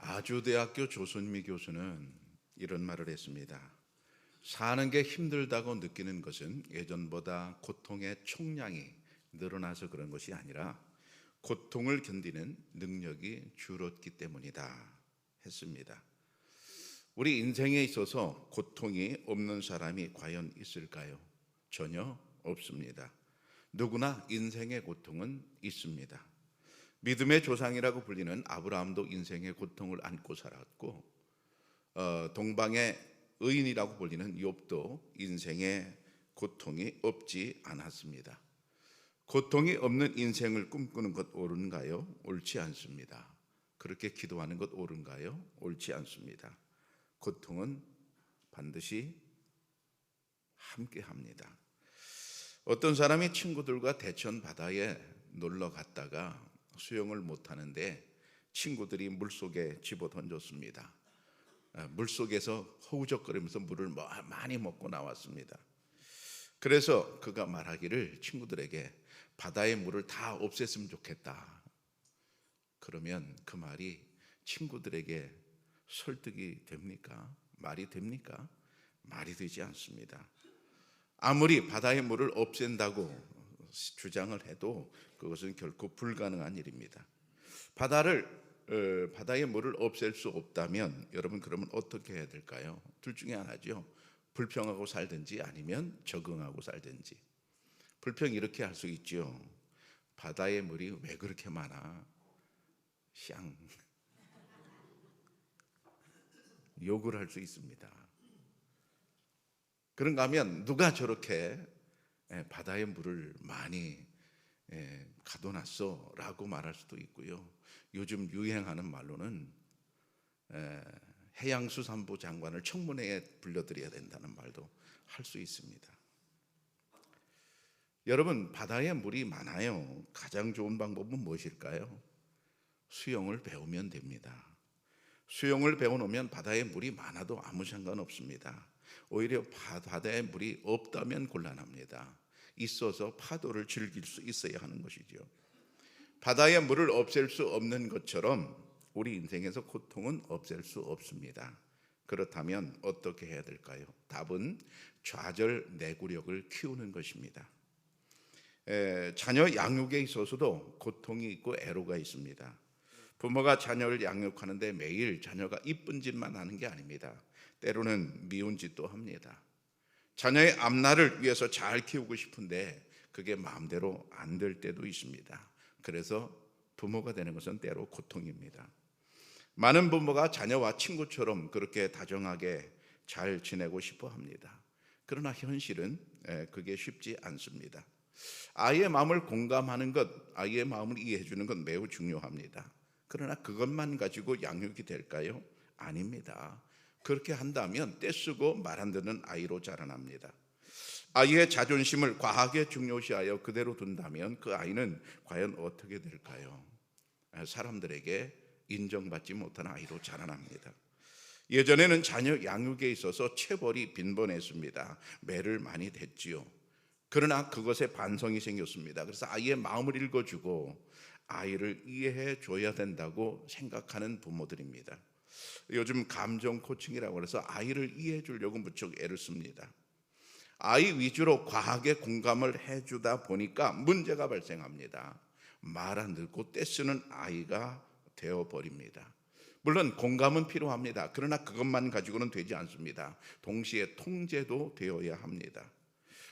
아주대학교 조선미 교수는 이런 말을 했습니다. 사는 게 힘들다고 느끼는 것은 예전보다 고통의 총량이 늘어나서 그런 것이 아니라 고통을 견디는 능력이 줄었기 때문이다 했습니다. 우리 인생에 있어서 고통이 없는 사람이 과연 있을까요? 전혀 없습니다. 누구나 인생의 고통은 있습니다. 믿음의 조상이라고 불리는 아브라함도 인생의 고통을 안고 살았고, 동방의 의인이라고 불리는 욥도 인생의 고통이 없지 않았습니다. 고통이 없는 인생을 꿈꾸는 것 옳은가요? 옳지 않습니다. 그렇게 기도하는 것 옳은가요? 옳지 않습니다. 고통은 반드시 함께 합니다. 어떤 사람이 친구들과 대천 바다에 놀러 갔다가 수영을 못하는데 친구들이 물속에 집어 던졌습니다. 물속에서 허우적거리면서 물을 많이 먹고 나왔습니다. 그래서 그가 말하기를 친구들에게 바다의 물을 다 없앴으면 좋겠다. 그러면 그 말이 친구들에게 설득이 됩니까? 말이 됩니까? 말이 되지 않습니다. 아무리 바다의 물을 없앤다고 주장을 해도 그것은 결코 불가능한 일입니다. 바다의 물을 없앨 수 없다면 여러분 그러면 어떻게 해야 될까요? 둘 중에 하나죠. 불평하고 살든지 아니면 적응하고 살든지. 불평 이렇게 할 수 있죠. 바다의 물이 왜 그렇게 많아? 샹. 욕을 할 수 있습니다. 그런가 하면 누가 저렇게 바다의 물을 많이 가둬놨어 라고 말할 수도 있고요. 요즘 유행하는 말로는 해양수산부 장관을 청문회에 불러들여야 된다는 말도 할 수 있습니다. 여러분, 바다에 물이 많아요. 가장 좋은 방법은 무엇일까요? 수영을 배우면 됩니다. 수영을 배워놓으면 바다에 물이 많아도 아무 상관없습니다. 오히려 바다에 물이 없다면 곤란합니다. 있어서 파도를 즐길 수 있어야 하는 것이죠. 바다의 물을 없앨 수 없는 것처럼 우리 인생에서 고통은 없앨 수 없습니다. 그렇다면 어떻게 해야 될까요? 답은 좌절내구력을 키우는 것입니다. 자녀 양육에 있어서도 고통이 있고 애로가 있습니다. 부모가 자녀를 양육하는데 매일 자녀가 이쁜 짓만 하는 게 아닙니다. 때로는 미운 짓도 합니다. 자녀의 앞날을 위해서 잘 키우고 싶은데 그게 마음대로 안 될 때도 있습니다. 그래서 부모가 되는 것은 때로 고통입니다. 많은 부모가 자녀와 친구처럼 그렇게 다정하게 잘 지내고 싶어 합니다. 그러나 현실은 그게 쉽지 않습니다. 아이의 마음을 공감하는 것, 아이의 마음을 이해해 주는 건 매우 중요합니다. 그러나 그것만 가지고 양육이 될까요? 아닙니다. 그렇게 한다면 떼쓰고 말 안 듣는 아이로 자라납니다. 아이의 자존심을 과하게 중요시하여 그대로 둔다면 그 아이는 과연 어떻게 될까요? 사람들에게 인정받지 못한 아이로 자라납니다. 예전에는 자녀 양육에 있어서 체벌이 빈번했습니다. 매를 많이 댔지요. 그러나 그것에 반성이 생겼습니다. 그래서 아이의 마음을 읽어주고 아이를 이해해 줘야 된다고 생각하는 부모들입니다. 요즘 감정 코칭이라고 해서 아이를 이해해 주려고 무척 애를 씁니다. 아이 위주로 과하게 공감을 해주다 보니까 문제가 발생합니다. 말 안 듣고 떼쓰는 아이가 되어버립니다. 물론 공감은 필요합니다. 그러나 그것만 가지고는 되지 않습니다. 동시에 통제도 되어야 합니다.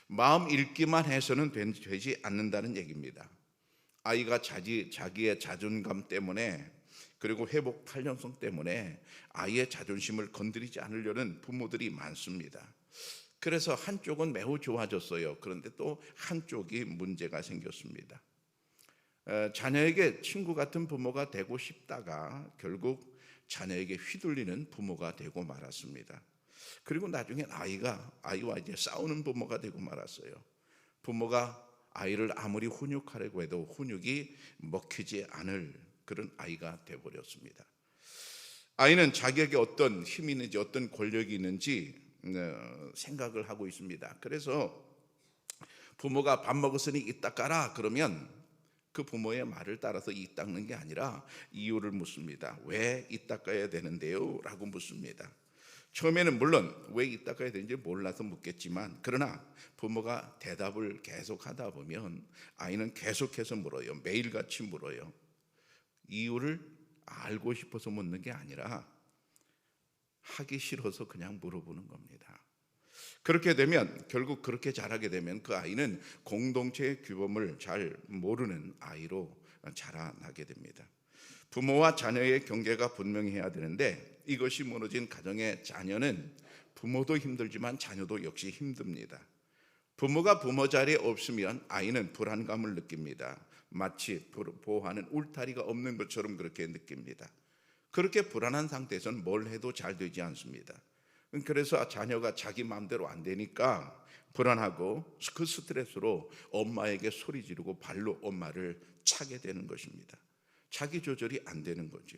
마음 읽기만 해서는 되지 않는다는 얘기입니다. 아이가 자기의 자존감 때문에 그리고 회복 탄력성 때문에 아이의 자존심을 건드리지 않으려는 부모들이 많습니다. 그래서 한쪽은 매우 좋아졌어요. 그런데 또 한쪽이 문제가 생겼습니다. 자녀에게 친구 같은 부모가 되고 싶다가 결국 자녀에게 휘둘리는 부모가 되고 말았습니다. 그리고 나중엔 아이와 이제 싸우는 부모가 되고 말았어요. 부모가 아이를 아무리 훈육하려고 해도 훈육이 먹히지 않을 그런 아이가 되어버렸습니다. 아이는 자기에게 어떤 힘이 있는지 어떤 권력이 있는지 생각을 하고 있습니다. 그래서 부모가 밥 먹었으니 이따 까라 그러면 그 부모의 말을 따라서 이 닦는 게 아니라 이유를 묻습니다. 왜 이 닦아야 되는데요? 라고 묻습니다. 처음에는 물론 왜 이 닦아야 되는지 몰라서 묻겠지만, 그러나 부모가 대답을 계속 하다 보면 아이는 계속해서 물어요. 매일같이 물어요. 이유를 알고 싶어서 묻는 게 아니라 하기 싫어서 그냥 물어보는 겁니다. 그렇게 되면, 결국 그렇게 자라게 되면 그 아이는 공동체의 규범을 잘 모르는 아이로 자라나게 됩니다. 부모와 자녀의 경계가 분명해야 되는데, 이것이 무너진 가정의 자녀는 부모도 힘들지만 자녀도 역시 힘듭니다. 부모가 부모 자리에 없으면 아이는 불안감을 느낍니다. 마치 보호하는 울타리가 없는 것처럼 그렇게 느낍니다. 그렇게 불안한 상태에서는 뭘 해도 잘 되지 않습니다. 그래서 자녀가 자기 마음대로 안 되니까 불안하고 그 스트레스로 엄마에게 소리 지르고 발로 엄마를 차게 되는 것입니다. 자기 조절이 안 되는 거죠.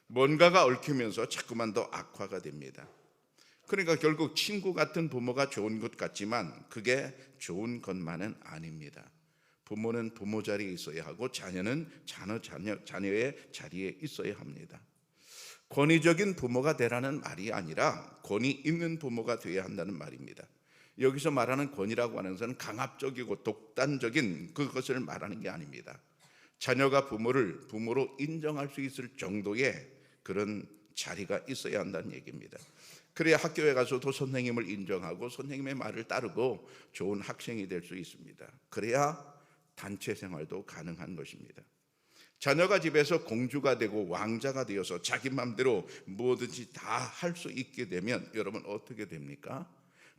뭔가가 얽히면서 자꾸만 더 악화가 됩니다. 그러니까 결국 친구 같은 부모가 좋은 것 같지만 그게 좋은 것만은 아닙니다. 부모는 부모 자리에 있어야 하고 자녀는 자녀의 자리에 있어야 합니다. 권위적인 부모가 되라는 말이 아니라 권위 있는 부모가 되어야 한다는 말입니다. 여기서 말하는 권위라고 하는 것은 강압적이고 독단적인 그것을 말하는 게 아닙니다. 자녀가 부모를 부모로 인정할 수 있을 정도의 그런 자리가 있어야 한다는 얘기입니다. 그래야 학교에 가서도 선생님을 인정하고 선생님의 말을 따르고 좋은 학생이 될 수 있습니다. 그래야 단체 생활도 가능한 것입니다. 자녀가 집에서 공주가 되고 왕자가 되어서 자기 마음대로 뭐든지 다 할 수 있게 되면 여러분 어떻게 됩니까?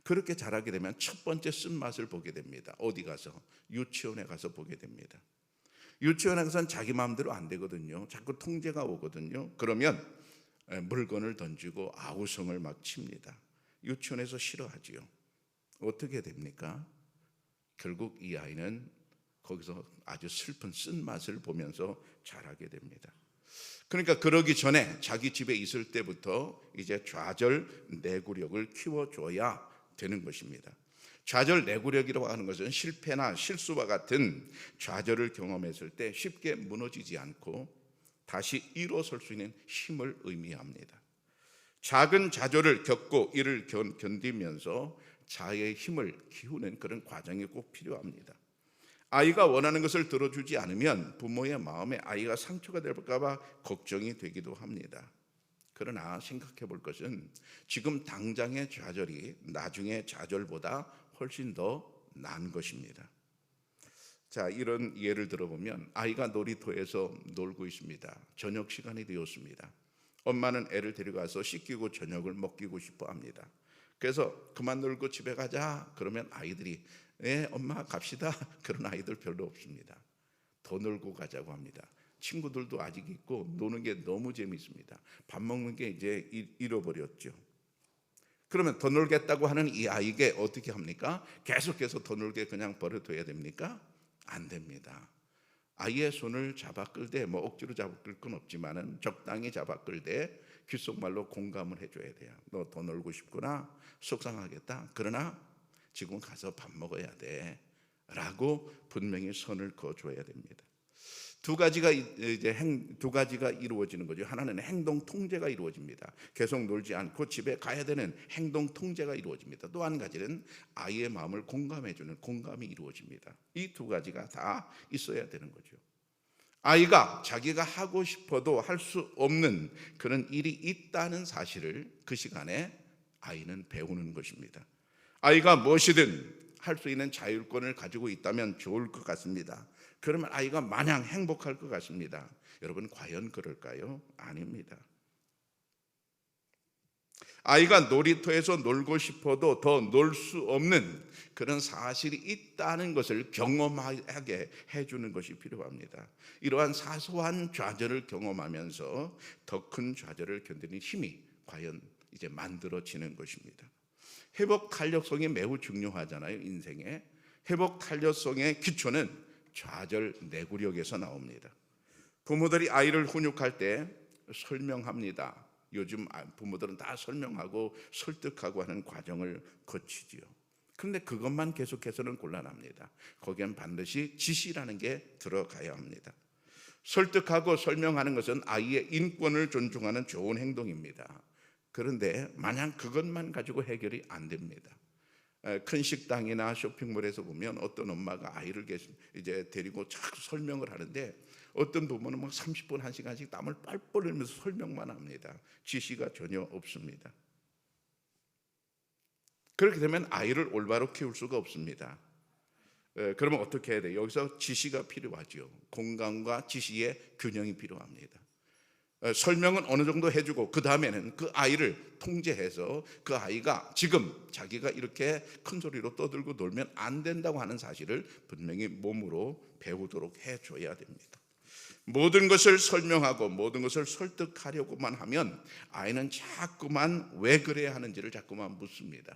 그렇게 자라게 되면 첫 번째 쓴맛을 보게 됩니다. 어디 가서? 유치원에 가서 보게 됩니다. 유치원에 가서는 자기 마음대로 안 되거든요. 자꾸 통제가 오거든요. 그러면 물건을 던지고 아우성을 막 칩니다. 유치원에서 싫어하지요. 어떻게 됩니까? 결국 이 아이는 거기서 아주 슬픈 쓴맛을 보면서 자라게 됩니다. 그러니까 그러기 전에 자기 집에 있을 때부터 이제 좌절 내구력을 키워줘야 되는 것입니다. 좌절 내구력이라고 하는 것은 실패나 실수와 같은 좌절을 경험했을 때 쉽게 무너지지 않고 다시 일어설 수 있는 힘을 의미합니다. 작은 좌절을 겪고 이를 견디면서 자아의 힘을 키우는 그런 과정이 꼭 필요합니다. 아이가 원하는 것을 들어주지 않으면 부모의 마음에 아이가 상처가 될까 봐 걱정이 되기도 합니다. 그러나 생각해 볼 것은 지금 당장의 좌절이 나중의 좌절보다 훨씬 더 나은 것입니다. 자, 이런 예를 들어보면 아이가 놀이터에서 놀고 있습니다. 저녁 시간이 되었습니다. 엄마는 애를 데려가서 씻기고 저녁을 먹이고 싶어 합니다. 그래서 그만 놀고 집에 가자 그러면 아이들이 엄마 갑시다. 그런 아이들 별로 없습니다. 더 놀고 가자고 합니다. 친구들도 아직 있고 노는 게 너무 재밌습니다. 밥 먹는 게 이제 잃어버렸죠. 그러면 더 놀겠다고 하는 이 아이에게 어떻게 합니까? 계속해서 더 놀게 그냥 버려둬야 됩니까? 안 됩니다. 아이의 손을 잡아 끌되 억지로 잡아 끌 건 없지만은 적당히 잡아 끌되 귓속말로 공감을 해줘야 돼요. 너 더 놀고 싶구나. 속상하겠다. 그러나 지금 가서 밥 먹어야 돼 라고 분명히 선을 그어줘야 됩니다. 두 가지가 이루어지는 거죠. 하나는 행동 통제가 이루어집니다. 계속 놀지 않고 집에 가야 되는 행동 통제가 이루어집니다. 또 한 가지는 아이의 마음을 공감해주는 공감이 이루어집니다. 이 두 가지가 다 있어야 되는 거죠. 아이가 자기가 하고 싶어도 할 수 없는 그런 일이 있다는 사실을 그 시간에 아이는 배우는 것입니다. 아이가 무엇이든 할 수 있는 자율권을 가지고 있다면 좋을 것 같습니다. 그러면 아이가 마냥 행복할 것 같습니다. 여러분 과연 그럴까요? 아닙니다. 아이가 놀이터에서 놀고 싶어도 더 놀 수 없는 그런 사실이 있다는 것을 경험하게 해주는 것이 필요합니다. 이러한 사소한 좌절을 경험하면서 더 큰 좌절을 견디는 힘이 과연 이제 만들어지는 것입니다. 회복 탄력성이 매우 중요하잖아요. 인생에 회복 탄력성의 기초는 좌절 내구력에서 나옵니다. 부모들이 아이를 훈육할 때 설명합니다. 요즘 부모들은 다 설명하고 설득하고 하는 과정을 거치지요. 그런데 그것만 계속해서는 곤란합니다. 거기엔 반드시 지시라는 게 들어가야 합니다. 설득하고 설명하는 것은 아이의 인권을 존중하는 좋은 행동입니다. 그런데 마냥 그것만 가지고 해결이 안 됩니다. 큰 식당이나 쇼핑몰에서 보면 어떤 엄마가 아이를 이제 데리고 자꾸 설명을 하는데 어떤 부모는 막 30분, 1시간씩 땀을 뻘뻘 흘리면서 설명만 합니다. 지시가 전혀 없습니다. 그렇게 되면 아이를 올바로 키울 수가 없습니다. 그러면 어떻게 해야 돼요? 여기서 지시가 필요하죠. 공감과 지시의 균형이 필요합니다. 설명은 어느 정도 해주고 그 다음에는 그 아이를 통제해서 그 아이가 지금 자기가 이렇게 큰 소리로 떠들고 놀면 안 된다고 하는 사실을 분명히 몸으로 배우도록 해줘야 됩니다. 모든 것을 설명하고 모든 것을 설득하려고만 하면 아이는 자꾸만 왜 그래야 하는지를 자꾸만 묻습니다.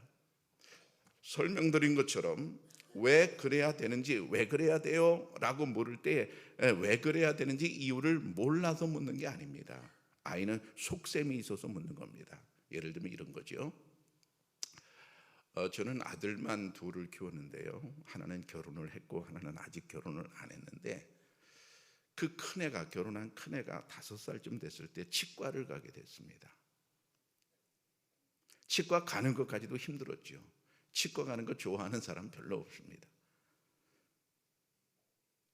설명드린 것처럼 왜 그래야 되는지, 왜 그래야 돼요? 라고 물을 때 왜 그래야 되는지 이유를 몰라서 묻는 게 아닙니다. 아이는 속셈이 있어서 묻는 겁니다. 예를 들면 이런 거죠. 저는 아들만 둘을 키웠는데요. 하나는 결혼을 했고 하나는 아직 결혼을 안 했는데 그 큰애가, 결혼한 큰애가 5살쯤 됐을 때 치과를 가게 됐습니다. 치과 가는 것까지도 힘들었죠. 치과 가는 거 좋아하는 사람 별로 없습니다.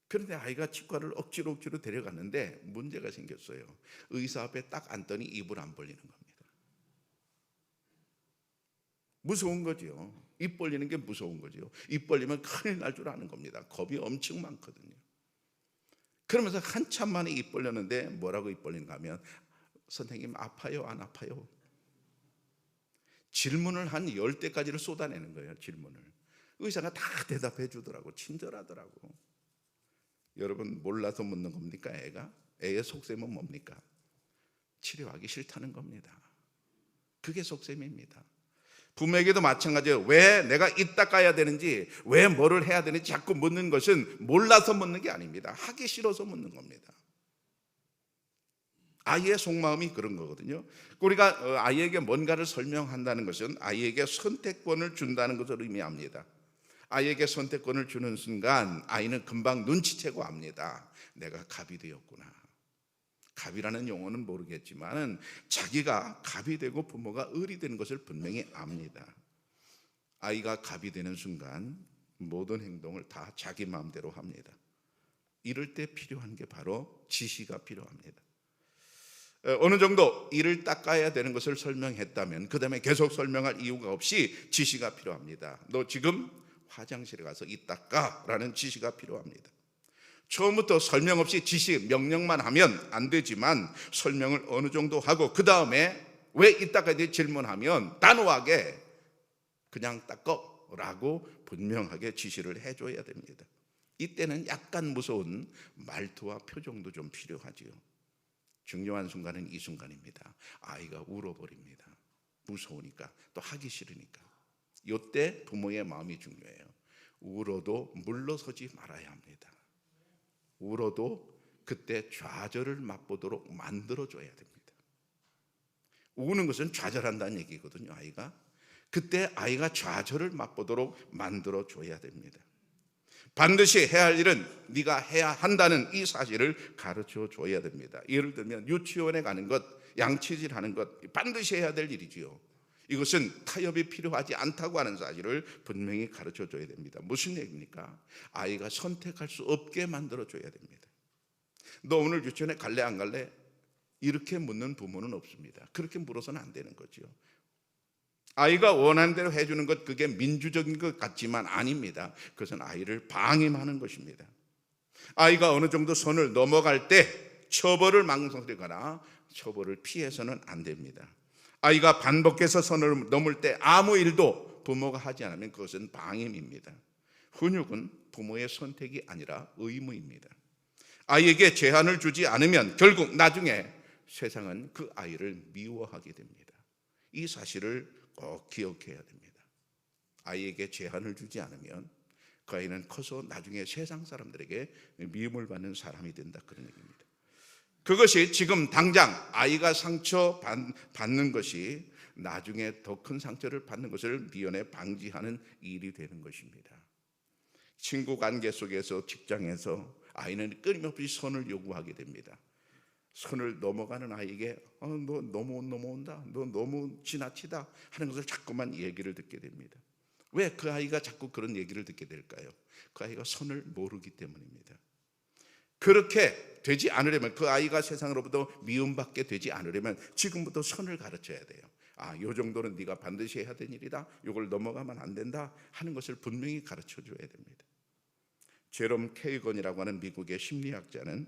그런데 아이가 치과를 억지로 데려갔는데 문제가 생겼어요. 의사 앞에 딱 앉더니 입을 안 벌리는 겁니다. 무서운 거죠. 입 벌리는 게 무서운 거죠. 입 벌리면 큰일 날 줄 아는 겁니다. 겁이 엄청 많거든요. 그러면서 한참 만에 입 벌렸는데 뭐라고 입 벌리는가 하면 선생님 아파요 안 아파요? 질문을 한 10대까지를 쏟아내는 거예요. 질문을. 의사가 다 대답해 주더라고. 친절하더라고. 여러분 몰라서 묻는 겁니까? 애의 속셈은 뭡니까? 치료하기 싫다는 겁니다. 그게 속셈입니다. 부모에게도 마찬가지예요. 왜 내가 이 닦아야 되는지, 왜 뭐를 해야 되는지 자꾸 묻는 것은 몰라서 묻는 게 아닙니다. 하기 싫어서 묻는 겁니다. 아이의 속마음이 그런 거거든요. 우리가 아이에게 뭔가를 설명한다는 것은 아이에게 선택권을 준다는 것을 의미합니다. 아이에게 선택권을 주는 순간 아이는 금방 눈치채고 압니다. 내가 갑이 되었구나. 갑이라는 용어는 모르겠지만 자기가 갑이 되고 부모가 을이 되는 것을 분명히 압니다. 아이가 갑이 되는 순간 모든 행동을 다 자기 마음대로 합니다. 이럴 때 필요한 게 바로 지시가 필요합니다. 어느 정도 이를 닦아야 되는 것을 설명했다면 그 다음에 계속 설명할 이유가 없이 지시가 필요합니다. 너 지금 화장실에 가서 이 닦아 라는 지시가 필요합니다. 처음부터 설명 없이 지시, 명령만 하면 안 되지만 설명을 어느 정도 하고 그 다음에 왜 이 닦아야 돼 질문하면 단호하게 그냥 닦어 라고 분명하게 지시를 해줘야 됩니다. 이때는 약간 무서운 말투와 표정도 좀 필요하지요. 중요한 순간은 이 순간입니다. 아이가 울어버립니다. 무서우니까 또 하기 싫으니까. 이때 부모의 마음이 중요해요. 울어도 물러서지 말아야 합니다. 울어도 그때 좌절을 맛보도록 만들어줘야 됩니다. 우는 것은 좌절한다는 얘기거든요. 아이가 그때 아이가 좌절을 맛보도록 만들어줘야 됩니다. 반드시 해야 할 일은 네가 해야 한다는 이 사실을 가르쳐 줘야 됩니다. 예를 들면 유치원에 가는 것, 양치질하는 것 반드시 해야 될 일이지요. 이것은 타협이 필요하지 않다고 하는 사실을 분명히 가르쳐 줘야 됩니다. 무슨 얘기입니까? 아이가 선택할 수 없게 만들어 줘야 됩니다. 너 오늘 유치원에 갈래 안 갈래? 이렇게 묻는 부모는 없습니다. 그렇게 물어서는 안 되는 거죠. 아이가 원하는 대로 해주는 것, 그게 민주적인 것 같지만 아닙니다. 그것은 아이를 방임하는 것입니다. 아이가 어느 정도 선을 넘어갈 때 처벌을 망설이거나 처벌을 피해서는 안 됩니다. 아이가 반복해서 선을 넘을 때 아무 일도 부모가 하지 않으면 그것은 방임입니다. 훈육은 부모의 선택이 아니라 의무입니다. 아이에게 제한을 주지 않으면 결국 나중에 세상은 그 아이를 미워하게 됩니다. 이 사실을 꼭 기억해야 됩니다. 아이에게 제한을 주지 않으면 그 아이는 커서 나중에 세상 사람들에게 미움을 받는 사람이 된다, 그런 얘기입니다. 그것이 지금 당장 아이가 상처 받는 것이 나중에 더 큰 상처를 받는 것을 미연에 방지하는 일이 되는 것입니다. 친구 관계 속에서, 직장에서 아이는 끊임없이 선을 요구하게 됩니다. 선을 넘어가는 아이에게 너 너무 넘어온다, 너 너무 지나치다 하는 것을 자꾸만 얘기를 듣게 됩니다. 왜 그 아이가 자꾸 그런 얘기를 듣게 될까요? 그 아이가 선을 모르기 때문입니다. 그렇게 되지 않으려면, 그 아이가 세상으로부터 미움받게 되지 않으려면 지금부터 선을 가르쳐야 돼요. 요 정도는 네가 반드시 해야 되는 일이다, 이걸 넘어가면 안 된다 하는 것을 분명히 가르쳐 줘야 됩니다. 제롬 케이건이라고 하는 미국의 심리학자는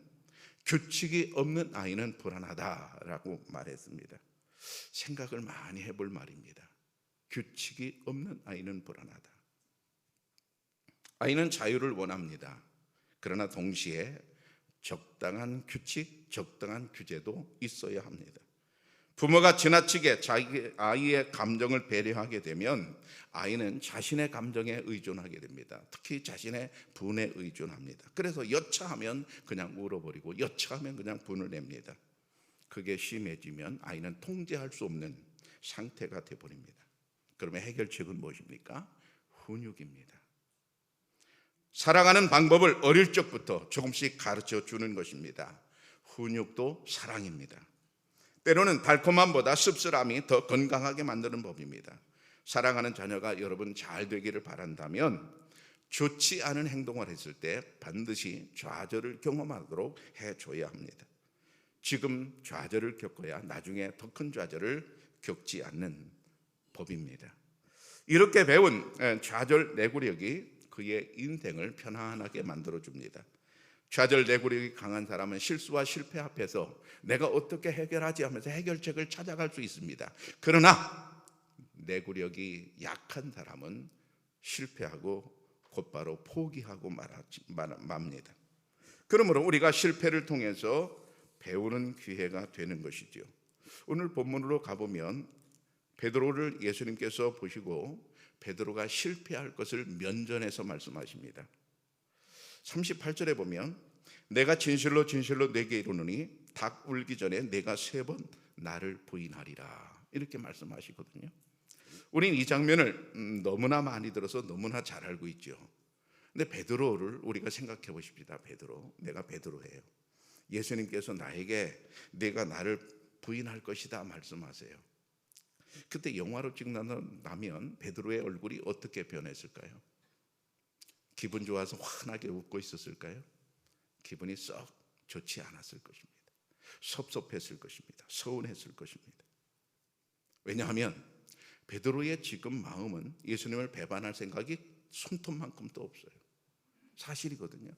규칙이 없는 아이는 불안하다라고 말했습니다. 생각을 많이 해볼 말입니다. 규칙이 없는 아이는 불안하다. 아이는 자유를 원합니다. 그러나 동시에 적당한 규칙, 적당한 규제도 있어야 합니다. 부모가 지나치게 자기 아이의 감정을 배려하게 되면 아이는 자신의 감정에 의존하게 됩니다. 특히 자신의 분에 의존합니다. 그래서 여차하면 그냥 울어버리고 여차하면 그냥 분을 냅니다. 그게 심해지면 아이는 통제할 수 없는 상태가 되어버립니다. 그러면 해결책은 무엇입니까? 훈육입니다. 사랑하는 방법을 어릴 적부터 조금씩 가르쳐 주는 것입니다. 훈육도 사랑입니다. 때로는 달콤함보다 씁쓸함이 더 건강하게 만드는 법입니다. 사랑하는 자녀가 여러분 잘 되기를 바란다면 좋지 않은 행동을 했을 때 반드시 좌절을 경험하도록 해줘야 합니다. 지금 좌절을 겪어야 나중에 더 큰 좌절을 겪지 않는 법입니다. 이렇게 배운 좌절 내구력이 그의 인생을 편안하게 만들어줍니다. 좌절 내구력이 강한 사람은 실수와 실패 앞에서 내가 어떻게 해결하지 하면서 해결책을 찾아갈 수 있습니다. 그러나 내구력이 약한 사람은 실패하고 곧바로 포기하고 맙니다. 그러므로 우리가 실패를 통해서 배우는 기회가 되는 것이죠. 오늘 본문으로 가보면 베드로를 예수님께서 보시고 베드로가 실패할 것을 면전에서 말씀하십니다. 38절에 보면 내가 진실로 진실로 네게 이르노니 닭 울기 전에 내가 3번 나를 부인하리라, 이렇게 말씀하시거든요. 우린 이 장면을 너무나 많이 들어서 너무나 잘 알고 있죠. 근데 베드로를 우리가 생각해 보십시다. 베드로, 내가 베드로예요. 예수님께서 나에게 네가 나를 부인할 것이다 말씀하세요. 그때 영화로 찍는다면 베드로의 얼굴이 어떻게 변했을까요? 기분 좋아서 환하게 웃고 있었을까요? 기분이 썩 좋지 않았을 것입니다. 섭섭했을 것입니다. 서운했을 것입니다. 왜냐하면 베드로의 지금 마음은 예수님을 배반할 생각이 손톱만큼도 없어요. 사실이거든요.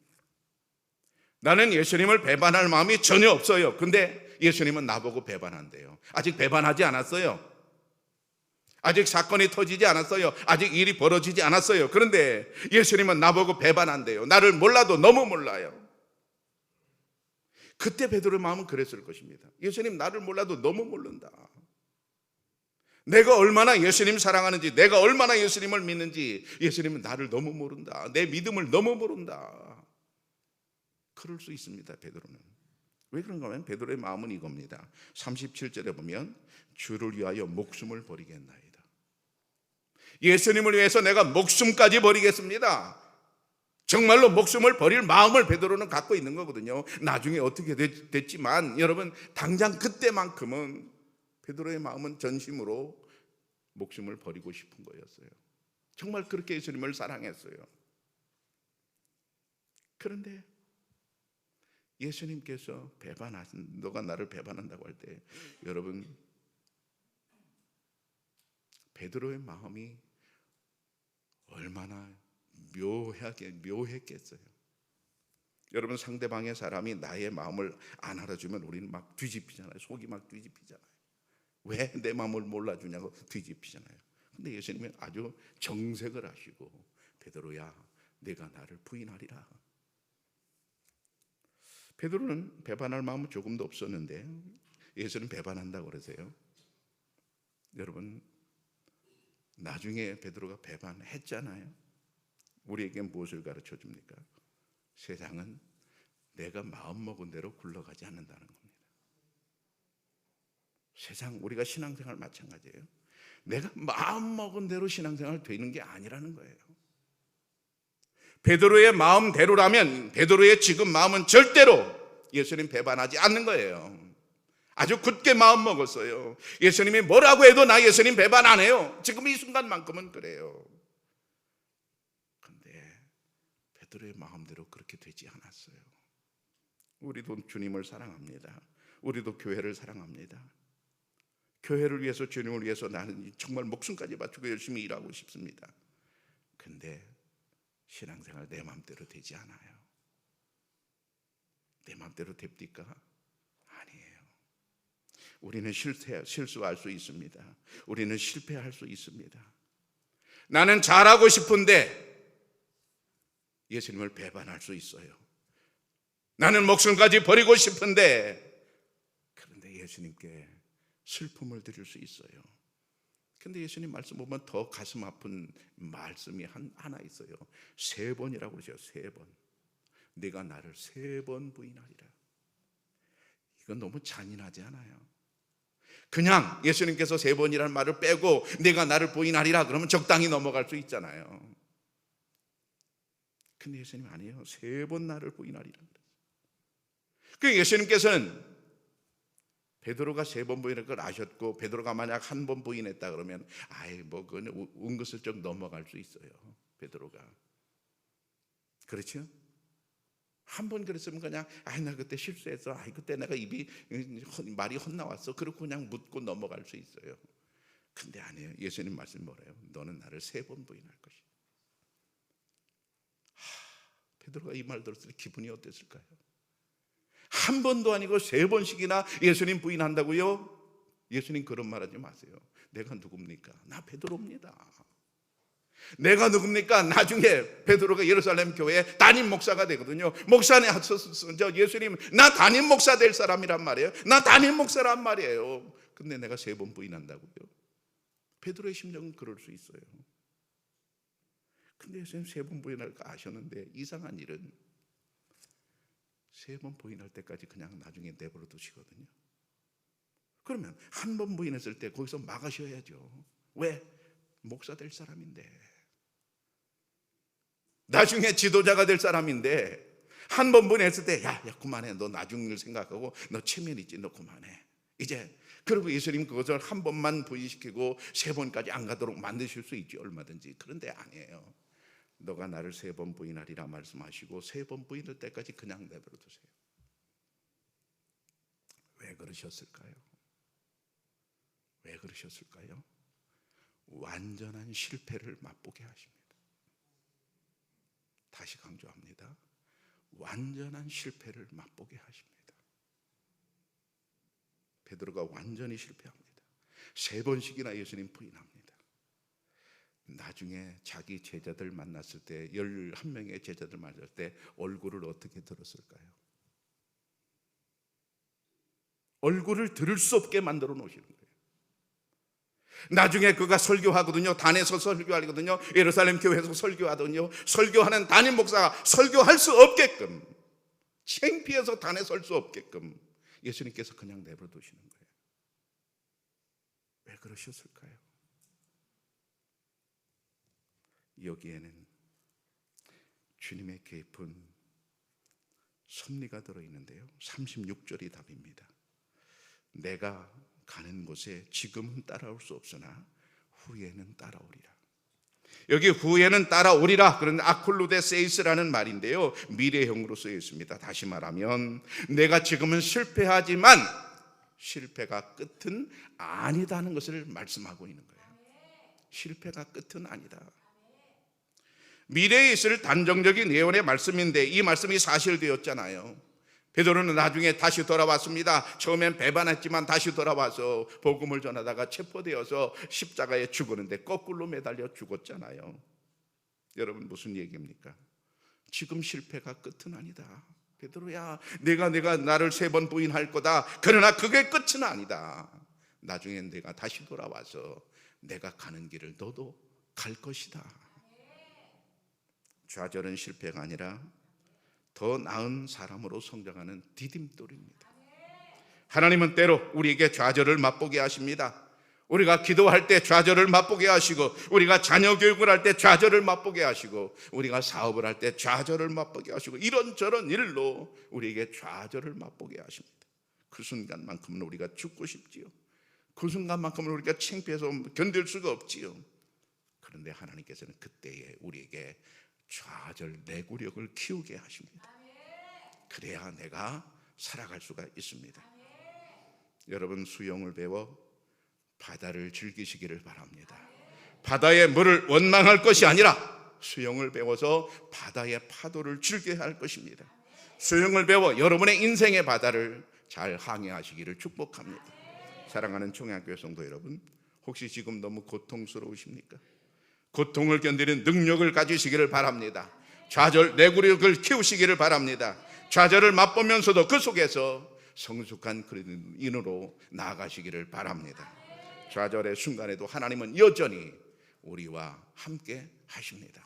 나는 예수님을 배반할 마음이 전혀 없어요. 근데 예수님은 나보고 배반한대요. 아직 배반하지 않았어요. 아직 사건이 터지지 않았어요. 아직 일이 벌어지지 않았어요. 그런데 예수님은 나보고 배반한대요. 나를 몰라도 너무 몰라요. 그때 베드로의 마음은 그랬을 것입니다. 예수님 나를 몰라도 너무 모른다. 내가 얼마나 예수님 사랑하는지, 내가 얼마나 예수님을 믿는지 예수님은 나를 너무 모른다. 내 믿음을 너무 모른다. 그럴 수 있습니다. 베드로는. 왜 그런가 하면 베드로의 마음은 이겁니다. 37절에 보면 주를 위하여 목숨을 버리겠나이다. 예수님을 위해서 내가 목숨까지 버리겠습니다. 정말로 목숨을 버릴 마음을 베드로는 갖고 있는 거거든요. 나중에 어떻게 됐지만 여러분, 당장 그때만큼은 베드로의 마음은 전심으로 목숨을 버리고 싶은 거였어요. 정말 그렇게 예수님을 사랑했어요. 그런데 예수님께서 너가 나를 배반한다고 할 때 여러분, 베드로의 마음이 얼마나 묘했겠어요. 여러분, 상대방의 사람이 나의 마음을 안 알아주면 우리는 막 뒤집히잖아요. 속이 막 뒤집히잖아요. 왜 내 마음을 몰라주냐고 뒤집히잖아요. 근데 예수님은 아주 정색을 하시고 베드로야, 내가 나를 부인하리라. 베드로는 배반할 마음은 조금도 없었는데 예수님 배반한다고 그러세요. 여러분, 나중에 베드로가 배반했잖아요. 우리에게 무엇을 가르쳐 줍니까? 세상은 내가 마음먹은 대로 굴러가지 않는다는 겁니다. 세상, 우리가 신앙생활 마찬가지예요. 내가 마음 먹은 대로 신앙생활 되는 게 아니라는 거예요. 베드로의 마음대로라면 베드로의 지금 마음은 절대로 예수님 배반하지 않는 거예요. 아주 굳게 마음 먹었어요. 예수님이 뭐라고 해도 나 예수님 배반 안 해요. 지금 이 순간만큼은 그래요. 그런데 베드로의 마음대로 그렇게 되지 않았어요. 우리도 주님을 사랑합니다. 우리도 교회를 사랑합니다. 교회를 위해서, 주님을 위해서 나는 정말 목숨까지 바치고 열심히 일하고 싶습니다. 근데 신앙생활 내 마음대로 되지 않아요. 내 마음대로 됩니까? 아니에요. 우리는 실수할 수 있습니다. 우리는 실패할 수 있습니다. 나는 잘하고 싶은데 예수님을 배반할 수 있어요. 나는 목숨까지 버리고 싶은데, 그런데 예수님께 슬픔을 드릴 수 있어요. 근데 예수님 말씀 보면 더 가슴 아픈 말씀이 하나 있어요. 3번이라고 그러죠. 3번. 네가 나를 3번 부인하리라. 이건 너무 잔인하지 않아요? 그냥 예수님께서 3번이라는 말을 빼고 네가 나를 부인하리라 그러면 적당히 넘어갈 수 있잖아요. 근데 예수님 아니에요. 3번 나를 부인하리라. 그 예수님께서는 베드로가 3번 부인할 걸 아셨고, 베드로가 만약 1번 부인했다 그러면 그건 은근슬쩍 넘어갈 수 있어요. 베드로가. 그렇죠? 1번 그랬으면 그냥 나 그때 실수했어. 그때 내가 말이 헛나왔어. 그렇고 그냥 묻고 넘어갈 수 있어요. 근데 아니에요. 예수님 말씀 뭐래요? 너는 나를 3번 부인할 것이야. 베드로가 이 말 들었을 때 기분이 어땠을까요? 1번도 아니고 3번씩이나 예수님 부인한다고요? 예수님 그런 말 하지 마세요. 내가 누굽니까? 나 베드로입니다. 내가 누굽니까? 나중에 베드로가 예루살렘 교회 담임 목사가 되거든요. 목사님 예수님 나 담임 목사 될 사람이란 말이에요. 나 담임 목사란 말이에요. 근데 내가 3번 부인한다고요? 베드로의 심정은 그럴 수 있어요. 근데 예수님 3번 부인할 거 아셨는데, 이상한 일은 3번 부인할 때까지 그냥 나중에 내버려 두시거든요. 그러면 1번 부인했을 때 거기서 막으셔야죠. 왜? 목사 될 사람인데, 나중에 지도자가 될 사람인데, 1번 부인했을 때 야 그만해. 너 나중 일 생각하고 너 체면 있지. 너 그만해. 이제 그리고 예수님 그것을 1번만 부인시키고 3번까지 안 가도록 만드실 수 있죠. 얼마든지. 그런데 아니에요. 너가 나를 3번 부인하리라 말씀하시고 3번 부인할 때까지 그냥 내버려 두세요. 왜 그러셨을까요? 왜 그러셨을까요? 완전한 실패를 맛보게 하십니다. 다시 강조합니다. 완전한 실패를 맛보게 하십니다. 베드로가 완전히 실패합니다. 3번씩이나 예수님 부인합니다. 나중에 자기 제자들 만났을 때, 11명의 제자들 만났을 때 얼굴을 어떻게 들었을까요? 얼굴을 들을 수 없게 만들어 놓으시는 거예요. 나중에 그가 설교하거든요. 단에서 설교하거든요. 예루살렘 교회에서 설교하거든요. 설교하는 담임 목사가 설교할 수 없게끔, 창피해서 단에 설 수 없게끔 예수님께서 그냥 내버려 두시는 거예요. 왜 그러셨을까요? 여기에는 주님의 깊은 섭리가 들어있는데요. 36절이 답입니다. 내가 가는 곳에 지금은 따라올 수 없으나 후에는 따라오리라. 여기 후에는 따라오리라, 그런데 아콜루데세이스라는 말인데요, 미래형으로 쓰여 있습니다. 다시 말하면 내가 지금은 실패하지만 실패가 끝은 아니다는 것을 말씀하고 있는 거예요. 실패가 끝은 아니다. 미래에 있을 단정적인 예언의 말씀인데 이 말씀이 사실되었잖아요. 베드로는 나중에 다시 돌아왔습니다. 처음엔 배반했지만 다시 돌아와서 복음을 전하다가 체포되어서 십자가에 죽었는데 거꾸로 매달려 죽었잖아요. 여러분 무슨 얘기입니까? 지금 실패가 끝은 아니다. 베드로야, 내가 나를 3번 부인할 거다. 그러나 그게 끝은 아니다. 나중엔 내가 다시 돌아와서 내가 가는 길을 너도 갈 것이다. 좌절은 실패가 아니라 더 나은 사람으로 성장하는 디딤돌입니다. 하나님은 때로 우리에게 좌절을 맛보게 하십니다. 우리가 기도할 때 좌절을 맛보게 하시고, 우리가 자녀 교육을 할 때 좌절을 맛보게 하시고, 우리가 사업을 할 때 좌절을 맛보게 하시고, 이런저런 일로 우리에게 좌절을 맛보게 하십니다. 그 순간만큼은 우리가 죽고 싶지요. 그 순간만큼은 우리가 창피해서 견딜 수가 없지요. 그런데 하나님께서는 그때에 우리에게 좌절 내구력을 키우게 하십니다. 그래야 내가 살아갈 수가 있습니다. 여러분, 수영을 배워 바다를 즐기시기를 바랍니다. 바다의 물을 원망할 것이 아니라 수영을 배워서 바다의 파도를 즐겨야 할 것입니다. 수영을 배워 여러분의 인생의 바다를 잘 항해하시기를 축복합니다. 사랑하는 총회학교의 성도 여러분, 혹시 지금 너무 고통스러우십니까? 고통을 견디는 능력을 가지시기를 바랍니다. 좌절 내구력을 키우시기를 바랍니다. 좌절을 맛보면서도 그 속에서 성숙한 그리스도인으로 나아가시기를 바랍니다. 좌절의 순간에도 하나님은 여전히 우리와 함께 하십니다.